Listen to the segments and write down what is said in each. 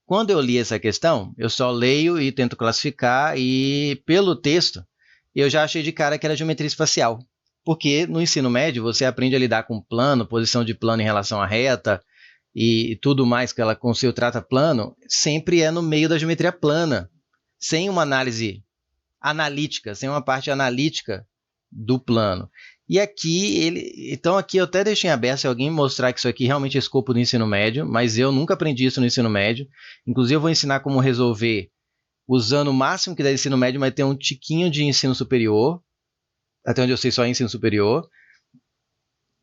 Quando eu li essa questão, eu só leio e tento classificar e, pelo texto, eu já achei de cara que era geometria espacial. Porque no ensino médio você aprende a lidar com plano, posição de plano em relação à reta e tudo mais que ela com o seu trata plano, sempre é no meio da geometria plana, sem uma análise analítica, sem uma parte analítica do plano. E aqui, então aqui eu até deixei aberto se alguém mostrar que isso aqui realmente é escopo do ensino médio, mas eu nunca aprendi isso no ensino médio. Inclusive eu vou ensinar como resolver usando o máximo que dá ensino médio, mas tem um tiquinho de ensino superior, até onde eu sei só ensino superior.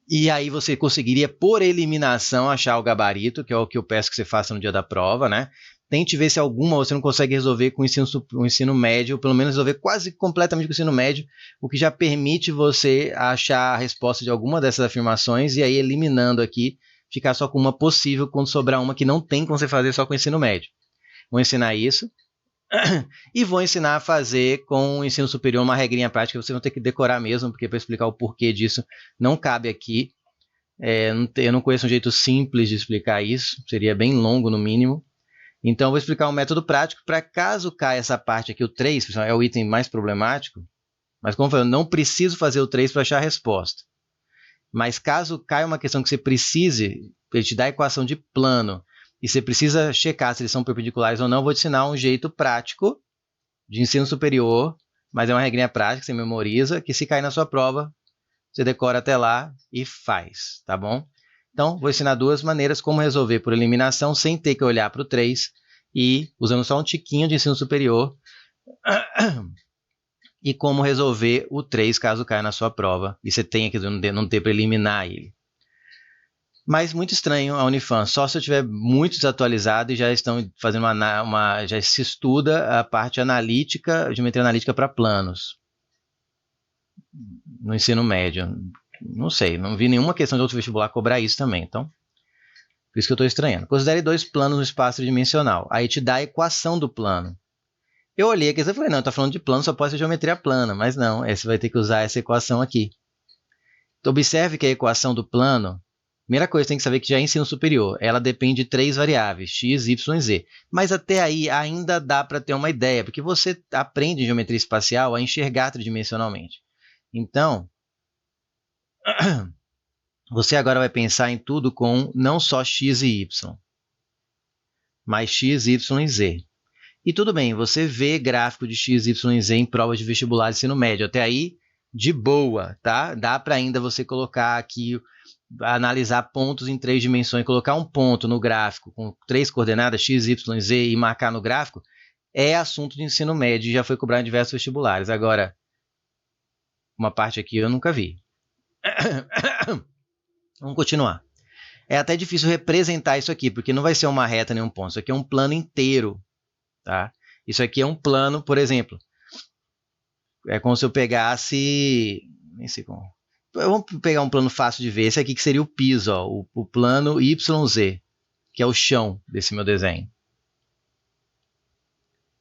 E aí você conseguiria, por eliminação, achar o gabarito, que é o que eu peço que você faça no dia da prova, né? Tente ver se alguma você não consegue resolver com o ensino médio, ou pelo menos resolver quase completamente com o ensino médio, o que já permite você achar a resposta de alguma dessas afirmações e aí eliminando aqui, ficar só com uma possível quando sobrar uma que não tem como você fazer só com o ensino médio. Vou ensinar isso. E vou ensinar a fazer com o ensino superior uma regrinha prática, vocês vão ter que decorar mesmo, porque para explicar o porquê disso não cabe aqui. Eu não conheço um jeito simples de explicar isso, seria bem longo no mínimo. Então eu vou explicar um método prático para caso caia essa parte aqui, o 3, é o item mais problemático, mas como eu falei, eu não preciso fazer o 3 para achar a resposta. Mas caso caia uma questão que você precise, ele te dá a equação de plano, e você precisa checar se eles são perpendiculares ou não, eu vou te ensinar um jeito prático de ensino superior, mas é uma regrinha prática, você memoriza, que se cair na sua prova, você decora até lá e faz, tá bom? Então, vou ensinar duas maneiras como resolver por eliminação sem ter que olhar para o 3 e usando só um tiquinho de ensino superior e como resolver o 3 caso caia na sua prova e você tenha que não ter para eliminar ele. Mas muito estranho a Unifam, só se eu estiver muito desatualizado e já estão fazendo já se estuda a parte analítica, geometria analítica para planos no ensino médio. Não sei, não vi nenhuma questão de outro vestibular cobrar isso também, então por isso que eu estou estranhando. Considere dois planos no espaço tridimensional, aí te dá a equação do plano. Eu olhei aqui e falei, não, está falando de plano, só pode ser geometria plana, mas não, você vai ter que usar essa equação aqui. Então, observe que a equação do plano, primeira coisa, tem que saber que já é ensino superior. Ela depende de 3 variáveis, x, y e z. Mas até aí ainda dá para ter uma ideia, porque você aprende em geometria espacial a enxergar tridimensionalmente. Então, você agora vai pensar em tudo com não só x e y, mas x, y e z. E tudo bem, você vê gráfico de x, y e z em provas de vestibular de ensino médio. Até aí, de boa, tá? Dá para ainda você colocar aqui, analisar pontos em 3 dimensões, colocar um ponto no gráfico com 3 coordenadas, x, y e z, e marcar no gráfico, é assunto de ensino médio e já foi cobrado em diversos vestibulares. Agora, uma parte aqui eu nunca vi. Vamos continuar. É até difícil representar isso aqui, porque não vai ser uma reta nem um ponto. Isso aqui é um plano inteiro. Tá? Isso aqui é um plano, por exemplo. É como se eu pegasse... Nem sei como. Vamos pegar um plano fácil de ver. Esse aqui que seria o piso, ó, o plano YZ, que é o chão desse meu desenho.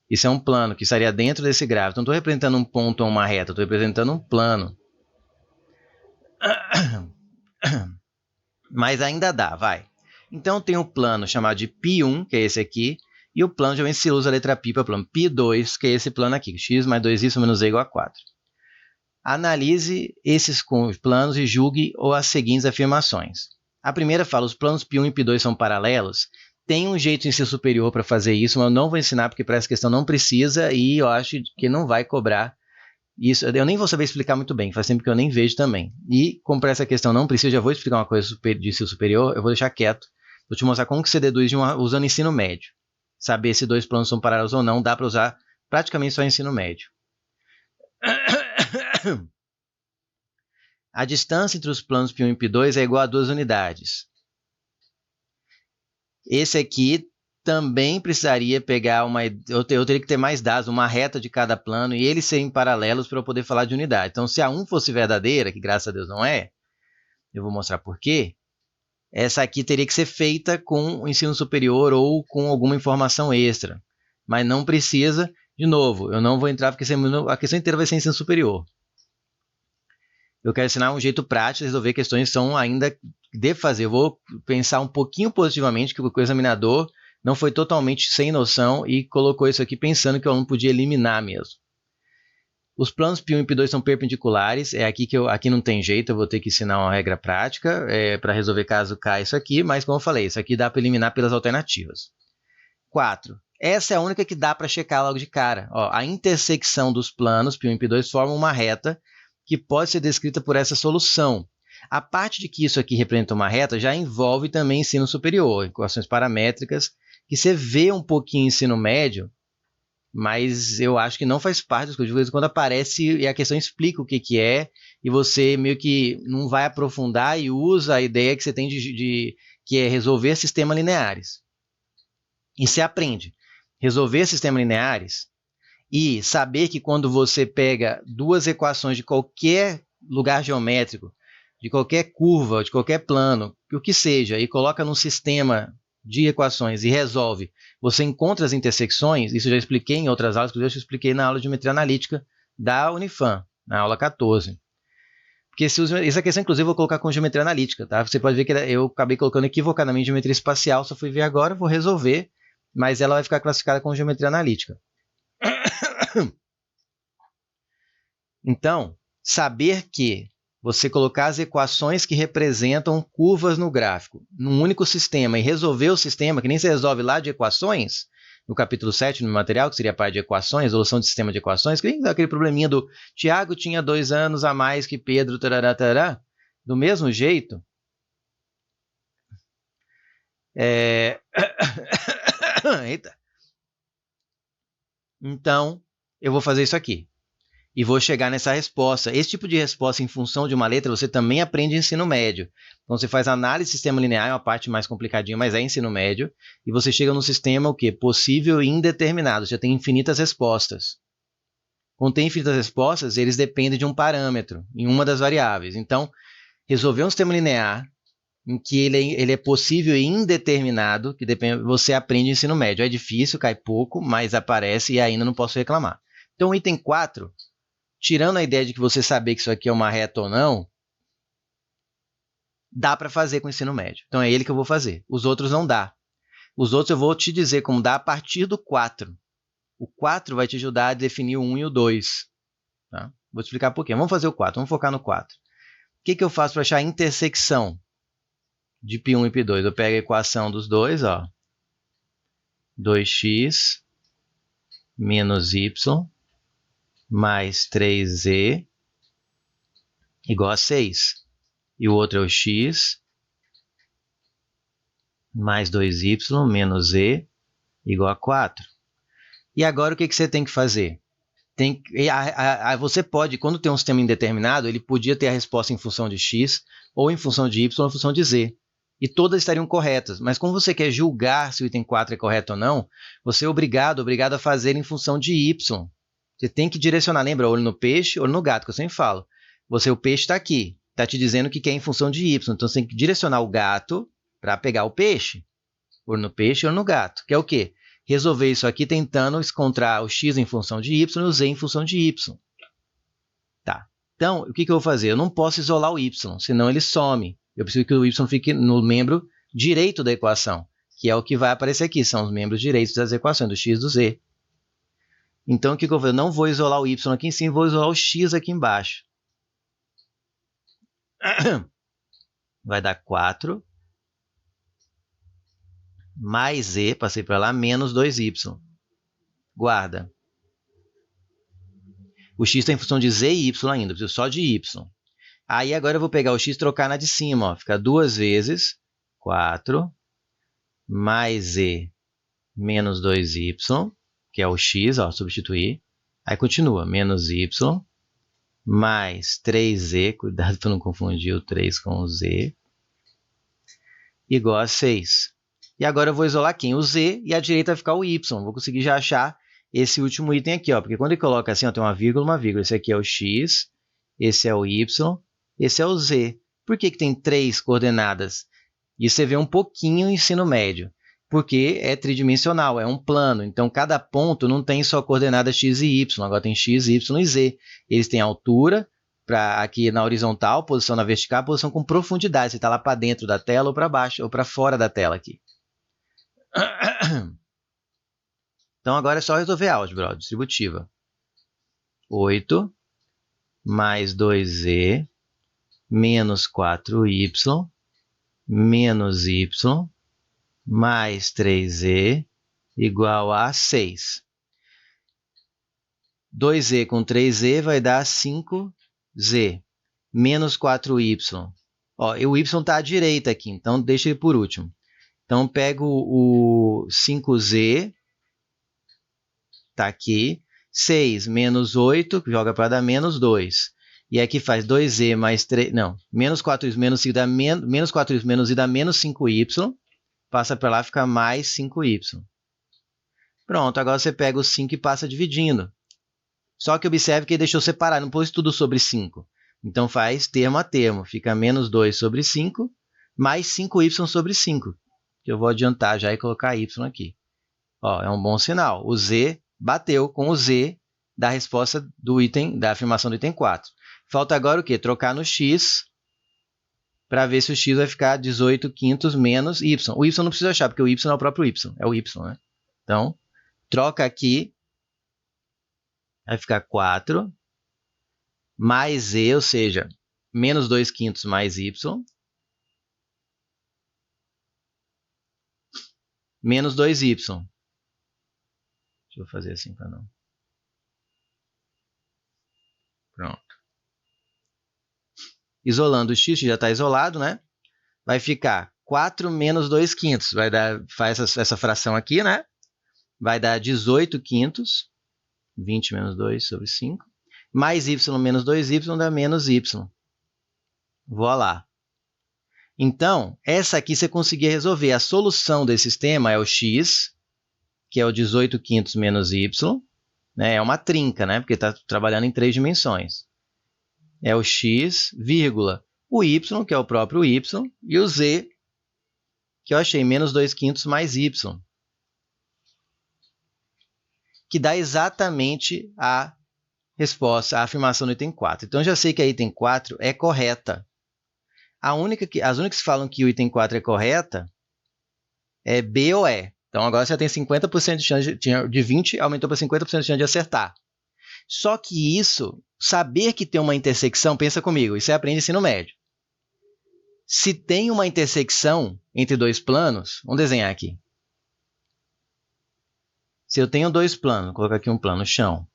Isso é um plano que estaria dentro desse gráfico. Não estou representando um ponto ou uma reta, estou representando um plano. Mas ainda dá, vai. Então tem um plano chamado de Π1, que é esse aqui, e o plano geralmente se usa a letra π para o plano Π2, que é esse plano aqui, x mais 2y menos z igual a 4. Analise esses planos e julgue as seguintes afirmações. A primeira fala, os planos Π1 e Π2 são paralelos. Tem um jeito em ser superior para fazer isso, mas eu não vou ensinar porque para essa questão não precisa e eu acho que não vai cobrar isso. Eu nem vou saber explicar muito bem, faz tempo que eu nem vejo também. E como para essa questão não precisa, eu já vou explicar uma coisa de ser superior, eu vou deixar quieto. Vou te mostrar como que você deduz usando ensino médio. Saber se dois planos são paralelos ou não, dá para usar praticamente só ensino médio. A distância entre os planos Π1 e Π2 é igual a 2 unidades. Esse aqui também precisaria pegar eu teria que ter mais dados, uma reta de cada plano e eles serem paralelos para eu poder falar de unidade. Então, se a 1 fosse verdadeira, que graças a Deus não é, eu vou mostrar por quê, essa aqui teria que ser feita com o ensino superior ou com alguma informação extra. Mas não precisa, de novo, eu não vou entrar porque a questão inteira vai ser ensino superior. Eu quero ensinar um jeito prático de resolver questões que são ainda de fazer. Eu vou pensar um pouquinho positivamente que o examinador não foi totalmente sem noção e colocou isso aqui pensando que o aluno podia eliminar mesmo. Os planos π1 e π2 são perpendiculares, é aqui que aqui não tem jeito, eu vou ter que ensinar uma regra prática para resolver caso caia isso aqui, mas como eu falei, isso aqui dá para eliminar pelas alternativas. 4. Essa é a única que dá para checar logo de cara. Ó, a intersecção dos planos π1 e π2 forma uma reta que pode ser descrita por essa solução. A parte de que isso aqui representa uma reta já envolve também ensino superior, equações paramétricas, que você vê um pouquinho em ensino médio, mas eu acho que não faz parte das coisas. De vez em quando aparece e a questão explica o que é, e você meio que não vai aprofundar e usa a ideia que você tem que é resolver sistemas lineares. E você aprende. Resolver sistemas lineares e saber que quando você pega duas equações de qualquer lugar geométrico, de qualquer curva, de qualquer plano, o que seja, e coloca num sistema de equações e resolve, você encontra as intersecções, isso eu já expliquei em outras aulas, inclusive eu expliquei na aula de geometria analítica da Unifam, na aula 14. Porque essa questão, inclusive, eu vou colocar com geometria analítica, tá? Você pode ver que eu acabei colocando equivocadamente geometria espacial, só fui ver agora, vou resolver, mas ela vai ficar classificada como geometria analítica. Então, saber que você colocar as equações que representam curvas no gráfico num único sistema e resolver o sistema, que nem se resolve lá de equações, no capítulo 7, no material, que seria a parte de equações, resolução de sistema de equações, que nem aquele probleminha do Tiago tinha 2 anos a mais que Pedro, tarará, tarará. Do mesmo jeito, Eita. Então, eu vou fazer isso aqui. E vou chegar nessa resposta. Esse tipo de resposta em função de uma letra você também aprende em ensino médio. Então você faz análise de sistema linear, é uma parte mais complicadinha, mas é ensino médio. E você chega no sistema o quê? Possível e indeterminado. Você tem infinitas respostas. Quando tem infinitas respostas, eles dependem de um parâmetro, em uma das variáveis. Então, resolver um sistema linear em que ele é possível e indeterminado, que depende, você aprende em ensino médio. É difícil, cai pouco, mas aparece e ainda não posso reclamar. Então, o item 4... tirando a ideia de que você saber que isso aqui é uma reta ou não, dá para fazer com o ensino médio. Então é ele que eu vou fazer. Os outros não dá. Os outros eu vou te dizer como dá a partir do 4. O 4 vai te ajudar a definir o 1 e o 2. Tá? Vou te explicar por quê. Vamos fazer o 4. Vamos focar no 4. O que eu faço para achar a intersecção de π1 e π2? Eu pego a equação dos dois, ó. 2x menos y mais 3z igual a 6. E o outro é o x mais 2y menos z igual a 4. E agora o que você tem que fazer? Você pode, quando tem um sistema indeterminado, ele podia ter a resposta em função de x, ou em função de y, ou em função de z. E todas estariam corretas. Mas como você quer julgar se o item 4 é correto ou não, você é obrigado a fazer em função de y. Você tem que direcionar, lembra? Olho no peixe, olho no gato, que eu sempre falo. O peixe está aqui, está te dizendo que quer em função de y. Então você tem que direcionar o gato para pegar o peixe. Olho no peixe, olho no gato. Que é o quê? Resolver isso aqui tentando encontrar o x em função de y e o z em função de y. Tá. Então, o que eu vou fazer? Eu não posso isolar o y, senão ele some. Eu preciso que o y fique no membro direito da equação, que é o que vai aparecer aqui. São os membros direitos das equações, do x e do z. Então, o que eu vou fazer? Eu não vou isolar o y aqui em cima, vou isolar o x aqui embaixo. Vai dar 4 mais z, passei para lá, menos 2y. Guarda. O x está em função de z e y ainda, preciso só de y. Aí agora eu vou pegar o x e trocar na de cima. Ó. Fica 2 vezes 4 mais z menos 2y, que é o x, ó, substituir. Aí continua, menos y mais 3z, cuidado para não confundir o 3 com o z, igual a 6. E agora eu vou isolar quem? O z, e à direita vai ficar o y. Vou conseguir já achar esse último item aqui, ó, porque quando ele coloca assim, ó, tem uma vírgula. Esse aqui é o x, esse é o y, esse é o z. Por que tem 3 coordenadas? Isso você vê um pouquinho no ensino médio, porque é tridimensional, é um plano. Então, cada ponto não tem só coordenadas x e y, agora tem x, y e z. Eles têm altura, aqui na horizontal, posição na vertical, posição com profundidade. Você está lá para dentro da tela ou para baixo, ou para fora da tela aqui. Então, agora é só resolver álgebra, ó, distributiva. 8 mais 2z menos 4y menos y mais 3z igual a 6. 2z com 3z vai dar 5z menos 4y. Ó, o y está à direita aqui, então deixa ele por último. Então, pego o 5z, está aqui, 6 menos 8, joga para dar menos 2. E aqui faz 2z mais 3, não, menos 4y menos 5 dá menos 4y menos y dá menos 5y, passa para lá, fica mais 5y. Pronto, agora você pega o 5 e passa dividindo. Só que observe que ele deixou separado, não pôs tudo sobre 5. Então, faz termo a termo. Fica menos 2 sobre 5, mais 5y sobre 5. Que eu vou adiantar já e colocar y aqui. Ó, é um bom sinal. O z bateu com o z da resposta do item, da afirmação do item 4. Falta agora o quê? Trocar no x, para ver se o x vai ficar 18 quintos menos y. O y não precisa achar, porque o y é o próprio y. É o y, né? Então, troca aqui. Vai ficar 4 mais z, ou seja, menos 2 quintos mais y, menos 2y. Deixa eu fazer assim para não. Pronto. Isolando o x, já está isolado, né? Vai ficar 4 menos 2 quintos. Vai dar, faz essa fração aqui, né? Vai dar 18 quintos. 20 menos 2 sobre 5. Mais y menos 2y dá menos y. Voilá. Então, essa aqui você conseguia resolver. A solução desse sistema é o x, que é o 18 quintos menos y. Né? É uma trinca, né? Porque está trabalhando em 3 dimensões. É o x, vírgula, o y, que é o próprio y, e o z, que eu achei menos 2 quintos mais y. Que dá exatamente a resposta, a afirmação do item 4. Então, eu já sei que a item 4 é correta. As únicas que falam que o item 4 é correta é B ou E. Então, agora você tem 50% de chance de 20, aumentou para 50% de chance de acertar. Só que isso, saber que tem uma intersecção, pensa comigo, isso você aprende em ensino médio. Se tem uma intersecção entre dois planos, vamos desenhar aqui. Se eu tenho dois planos, vou colocar aqui um plano chão,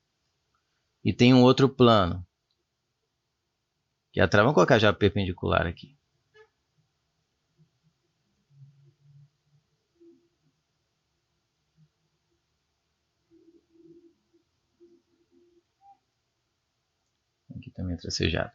e tem um outro plano, que atrás, vamos colocar já perpendicular aqui. Aqui também é tracejado.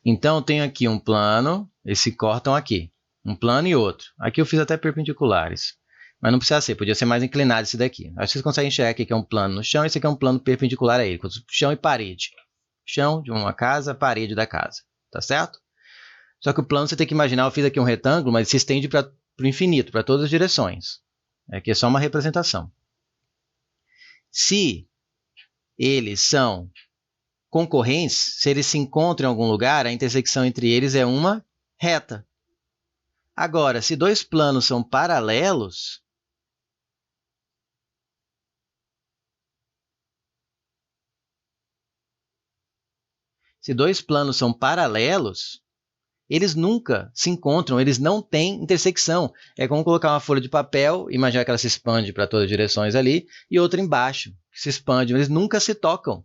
Então, eu tenho aqui um plano, eles se cortam aqui. Um plano e outro. Aqui eu fiz até perpendiculares. Mas não precisa ser, podia ser mais inclinado esse daqui. Acho que vocês conseguem enxergar aqui que é um plano no chão, e esse aqui é um plano perpendicular a ele. Chão e parede. Chão de uma casa, parede da casa. Tá certo? Só que o plano você tem que imaginar, eu fiz aqui um retângulo, mas se estende para o infinito, para todas as direções. Aqui é só uma representação. Se eles são concorrentes, se eles se encontram em algum lugar, a intersecção entre eles é uma reta. Agora, se dois planos são paralelos, eles nunca se encontram, eles não têm intersecção. É como colocar uma folha de papel, imaginar que ela se expande para todas as direções ali, e outra embaixo, que se expande, eles nunca se tocam.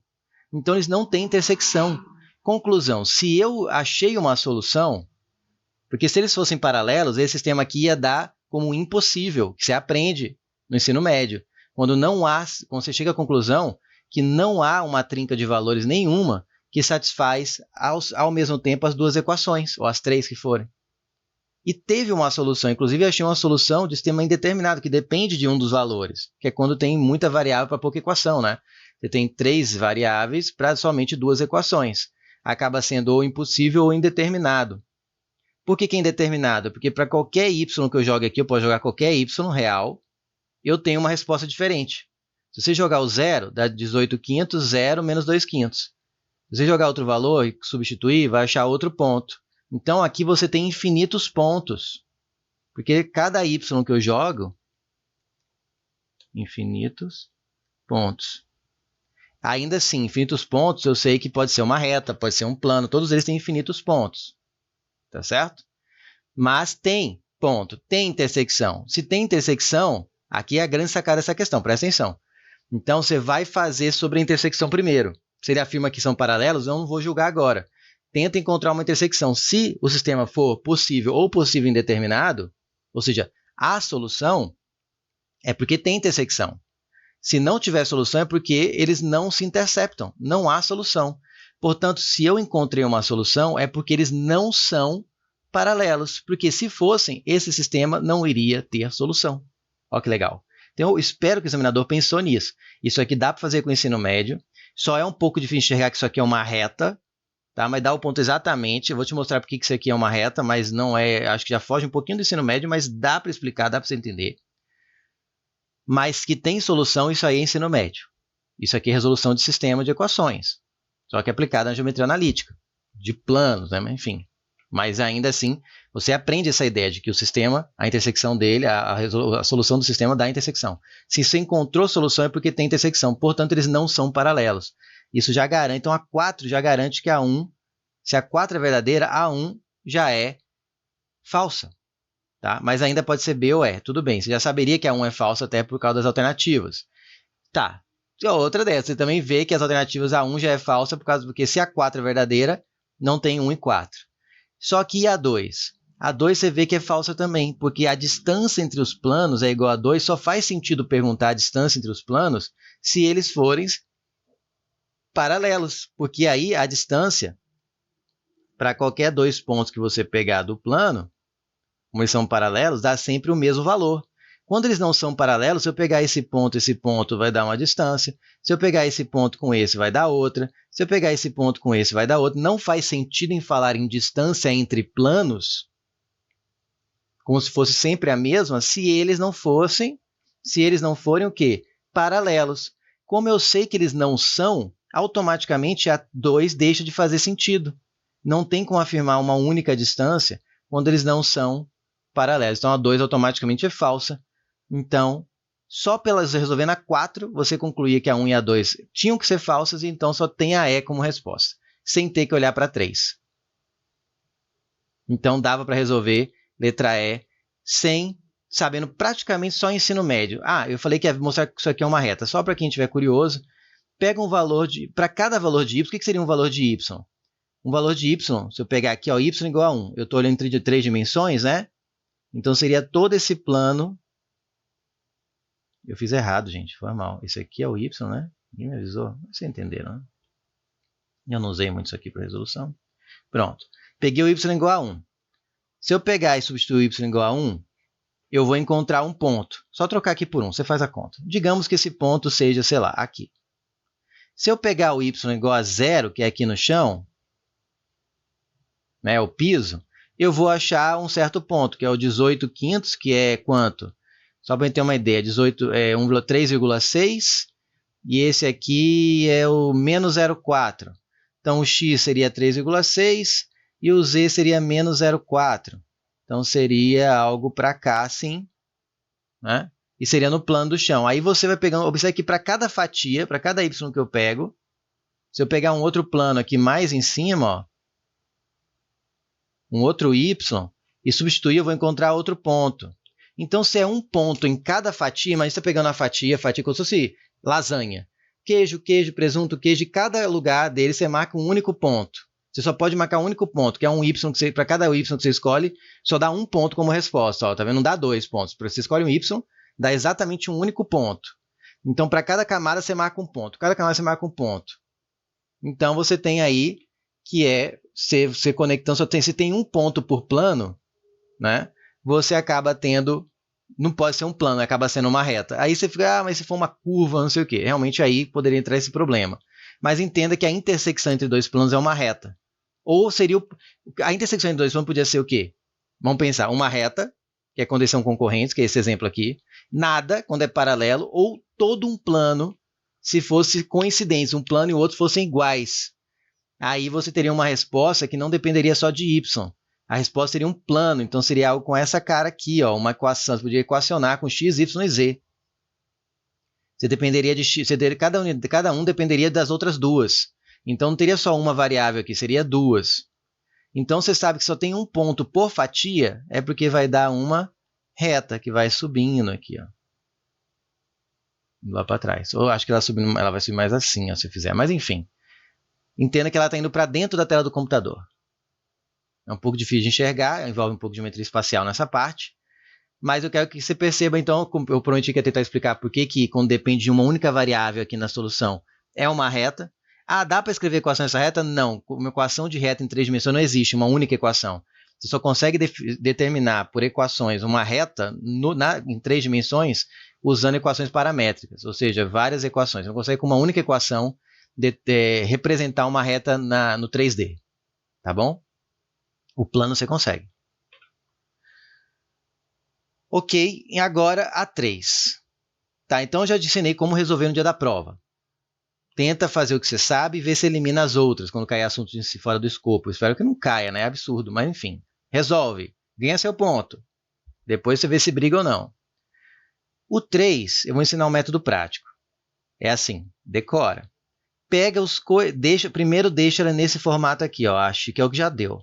Então, eles não têm intersecção. Conclusão, se eu achei uma solução, porque se eles fossem paralelos, esse sistema aqui ia dar como impossível, que você aprende no ensino médio. Quando você chega à conclusão que não há uma trinca de valores nenhuma que satisfaz ao mesmo tempo as duas equações, ou as três que forem. E teve uma solução, inclusive eu achei uma solução de sistema indeterminado, que depende de um dos valores, que é quando tem muita variável para pouca equação, né? Você tem 3 variáveis para somente 2 equações. Acaba sendo ou impossível ou indeterminado. Por que é indeterminado? Porque para qualquer y que eu jogue aqui, eu posso jogar qualquer y real, eu tenho uma resposta diferente. Se você jogar o 0, dá 18 quintos, 0 menos 2 quintos. Se você jogar outro valor e substituir, vai achar outro ponto. Então, aqui você tem infinitos pontos. Porque cada y que eu jogo, infinitos pontos. Ainda assim, infinitos pontos, eu sei que pode ser uma reta, pode ser um plano, todos eles têm infinitos pontos. Tá certo? Mas tem ponto, tem intersecção. Se tem intersecção, aqui é a grande sacada dessa questão, presta atenção. Então, você vai fazer sobre a intersecção primeiro. Se ele afirma que são paralelos, eu não vou julgar agora. Tenta encontrar uma intersecção. Se o sistema for possível ou possível indeterminado, ou seja, a solução, é porque tem intersecção. Se não tiver solução, é porque eles não se interceptam. Não há solução. Portanto, se eu encontrei uma solução, é porque eles não são paralelos. Porque se fossem, esse sistema não iria ter solução. Olha que legal. Então, eu espero que o examinador pensou nisso. Isso aqui dá para fazer com o ensino médio. Só é um pouco difícil enxergar que isso aqui é uma reta, tá? Mas dá o ponto exatamente. Eu vou te mostrar porque que isso aqui é uma reta, mas não é. Acho que já foge um pouquinho do ensino médio, mas dá para explicar, dá para você entender. Mas que tem solução, isso aí é ensino médio. Isso aqui é resolução de sistema de equações, só que aplicada na geometria analítica, de planos, né? Enfim. Mas ainda assim, você aprende essa ideia de que o sistema, a intersecção dele, a solução do sistema dá intersecção. Se você encontrou solução é porque tem intersecção, portanto eles não são paralelos. Isso já garante, então a 4 já garante que a 1, se a 4 é verdadeira, a 1 já é falsa. Tá? Mas ainda pode ser B ou E. Tudo bem, você já saberia que a 1 é falsa até por causa das alternativas. Tá. E outra dessa, você também vê que as alternativas a 1 já é falsa porque se a 4 é verdadeira, não tem 1 e 4. Só que e a 2? A 2 você vê que é falsa também, porque a distância entre os planos é igual a 2, só faz sentido perguntar a distância entre os planos se eles forem paralelos, porque aí a distância, para qualquer dois pontos que você pegar do plano, como eles são paralelos, dá sempre o mesmo valor. Quando eles não são paralelos, se eu pegar esse ponto vai dar uma distância. Se eu pegar esse ponto com esse, vai dar outra. Se eu pegar esse ponto com esse, vai dar outra. Não faz sentido em falar em distância entre planos, como se fosse sempre a mesma, se eles não forem o quê? Paralelos. Como eu sei que eles não são, automaticamente a 2 deixa de fazer sentido. Não tem como afirmar uma única distância quando eles não são paralelos. Então, a 2 automaticamente é falsa. Então, só pelas resolvendo a 4, você concluía que a 1 e a 2 tinham que ser falsas, e então só tem a E como resposta, sem ter que olhar para 3. Então, dava para resolver letra E, sabendo praticamente só ensino médio. Eu falei que ia mostrar que isso aqui é uma reta. Só para quem estiver curioso, pega um valor para cada valor de y, o que seria um valor de y? Um valor de y, se eu pegar aqui, y igual a 1, eu estou olhando entre 3 dimensões, né? Então, seria todo esse plano. Eu fiz errado, gente, foi mal. Esse aqui é o y, né? Ninguém me avisou. Vocês entenderam, né? Eu não usei muito isso aqui para resolução. Pronto. Peguei o y igual a 1. Se eu pegar e substituir y igual a 1, eu vou encontrar um ponto. Só trocar aqui por 1, você faz a conta. Digamos que esse ponto seja, sei lá, aqui. Se eu pegar o y igual a 0, que é aqui no chão, né, o piso, eu vou achar um certo ponto, que é o 18/5, que é quanto? Só para a gente ter uma ideia, 3,6, e esse aqui é o menos 0,4. Então, o x seria 3,6 e o z seria menos 0,4. Então, seria algo para cá, assim, né? E seria no plano do chão. Aí você vai pegando, observe que para cada fatia, para cada y que eu pego, se eu pegar um outro plano aqui mais em cima, ó, um outro y, e substituir, eu vou encontrar outro ponto. Então, se é um ponto em cada fatia, mas você está pegando a fatia como se fosse lasanha. Queijo, presunto, queijo, de cada lugar dele você marca um único ponto. Você só pode marcar um único ponto, que é um y, para cada y que você escolhe, só dá um ponto como resposta. Ó, tá vendo? Não dá 2 pontos. Para você escolhe um y, dá exatamente um único ponto. Então, para cada camada você marca um ponto. Cada camada você marca um ponto. Então, você tem aí que é você conectando, se tem um ponto por plano, né, você acaba tendo, não pode ser um plano, acaba sendo uma reta. Aí você fica, mas se for uma curva, não sei o quê. Realmente aí poderia entrar esse problema. Mas entenda que a intersecção entre dois planos é uma reta. Ou seria, a intersecção entre dois planos podia ser o quê? Vamos pensar, uma reta, que é condição concorrente, que é esse exemplo aqui, nada, quando é paralelo, ou todo um plano, se fosse coincidência, um plano e o outro fossem iguais. Aí você teria uma resposta que não dependeria só de y. A resposta seria um plano, então seria algo com essa cara aqui, ó, uma equação. Você podia equacionar com x, y e z. Você dependeria de x, cada um dependeria das outras duas. Então não teria só uma variável aqui, seria duas. Então você sabe que só tem um ponto por fatia, é porque vai dar uma reta que vai subindo aqui, ó. Lá para trás. Ou acho que ela vai subir mais assim, ó, se fizer. Mas enfim. Entenda que ela está indo para dentro da tela do computador. É um pouco difícil de enxergar, envolve um pouco de geometria espacial nessa parte. Mas eu quero que você perceba, então, eu prometi que ia tentar explicar por que quando depende de uma única variável aqui na solução, é uma reta. Ah, dá para escrever equação nessa reta? Não. Uma equação de reta em 3 dimensões não existe, uma única equação. Você só consegue determinar por equações uma reta em 3 dimensões usando equações paramétricas, ou seja, várias equações. Você não consegue com uma única equação representar uma reta no 3D. Tá bom? O plano você consegue. Ok, e agora a 3. Tá, então eu já te ensinei como resolver no dia da prova. Tenta fazer o que você sabe e vê se elimina as outras, quando cair assunto fora do escopo. Eu espero que não caia, né? É absurdo, mas enfim. Resolve, ganha seu ponto. Depois você vê se briga ou não. O 3, eu vou ensinar um método prático. É assim, decora. Pega primeiro deixa ela nesse formato aqui, ó, que é o que já deu.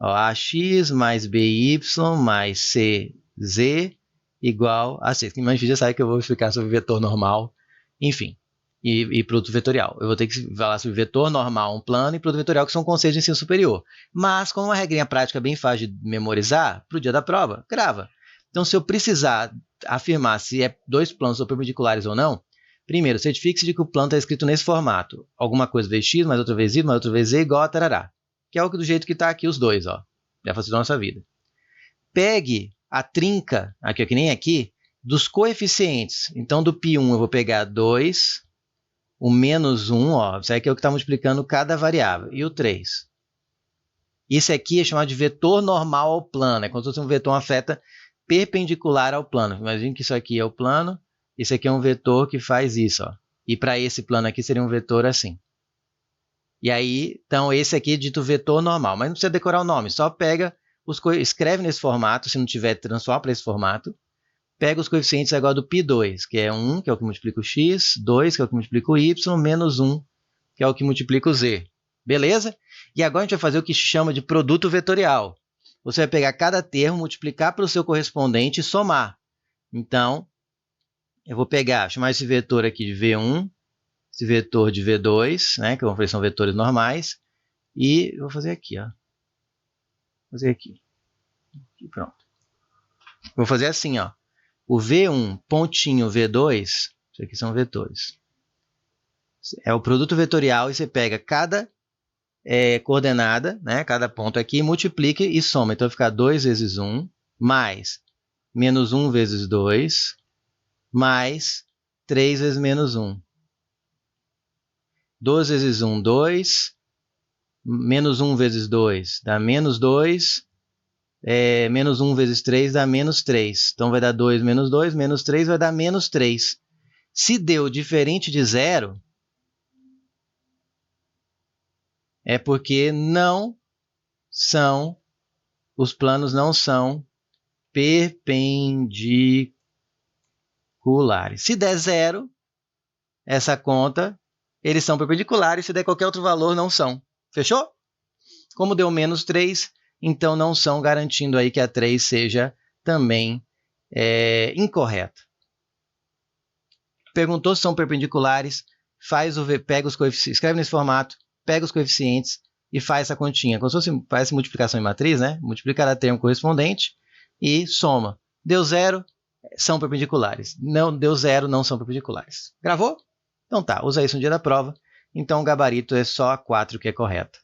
Ó, ax mais by mais cz igual a c. Quem mais já sabe que eu vou explicar sobre vetor normal, enfim, e produto vetorial. Eu vou ter que falar sobre vetor normal, um plano, e produto vetorial, que são conceitos de ensino superior. Mas, como uma regrinha prática bem fácil de memorizar, para o dia da prova, grava. Então, se eu precisar afirmar se é dois planos ou perpendiculares ou não, primeiro, certifique-se de que o plano está escrito nesse formato. Alguma coisa vezes x, mais outra vez y, mais outra vez z, igual a tarará. Que é o do jeito que está aqui os dois, ó. Já facilitou a nossa vida. Pegue a trinca, aqui, ó, que nem aqui, dos coeficientes. Então, do π1 eu vou pegar 2, o menos 1, ó, isso aqui é o que está multiplicando cada variável, e o 3. Isso aqui é chamado de vetor normal ao plano, é como se fosse um vetor, uma seta perpendicular ao plano. Imagine que isso aqui é o plano, esse aqui é um vetor que faz isso, ó. E para esse plano aqui seria um vetor assim. E aí, então, esse aqui é dito vetor normal, mas não precisa decorar o nome, só pega, escreve nesse formato, se não tiver, transforma para esse formato, pega os coeficientes agora do π2, que é 1, que é o que multiplica o x, 2, que é o que multiplica o y, menos 1, que é o que multiplica o z. Beleza? E agora a gente vai fazer o que se chama de produto vetorial. Você vai pegar cada termo, multiplicar para o seu correspondente e somar. Então, eu vou chamar esse vetor aqui de v1, esse vetor de V2, né, que são vetores normais, e eu vou fazer aqui, ó. Vou fazer aqui. Pronto. Vou fazer assim, ó. O V1 pontinho V2, isso aqui são vetores. É o produto vetorial e você pega cada coordenada, né, cada ponto aqui, multiplica e soma. Então vai ficar 2 vezes 1, mais menos 1 vezes 2, mais 3 vezes menos 1. 2 vezes 1, 2. Menos 1 vezes 2 dá menos 2. Menos 1 vezes 3 dá menos 3. Então vai dar 2 menos 2, menos 3 vai dar menos 3. Se deu diferente de zero, é porque os planos não são perpendiculares. Se der zero, essa conta, eles são perpendiculares. Se der qualquer outro valor, não são. Fechou? Como deu menos 3, então não são, garantindo aí que a 3 seja também incorreta. Perguntou se são perpendiculares, pega os coeficientes, escreve nesse formato, pega os coeficientes e faz essa continha. Como se fosse, parece multiplicação em matriz, né? Multiplica cada termo correspondente e soma. Deu 0, são perpendiculares. Não deu 0, não são perpendiculares. Gravou? Então tá, usa isso no dia da prova. Então o gabarito é só a 4 que é correta.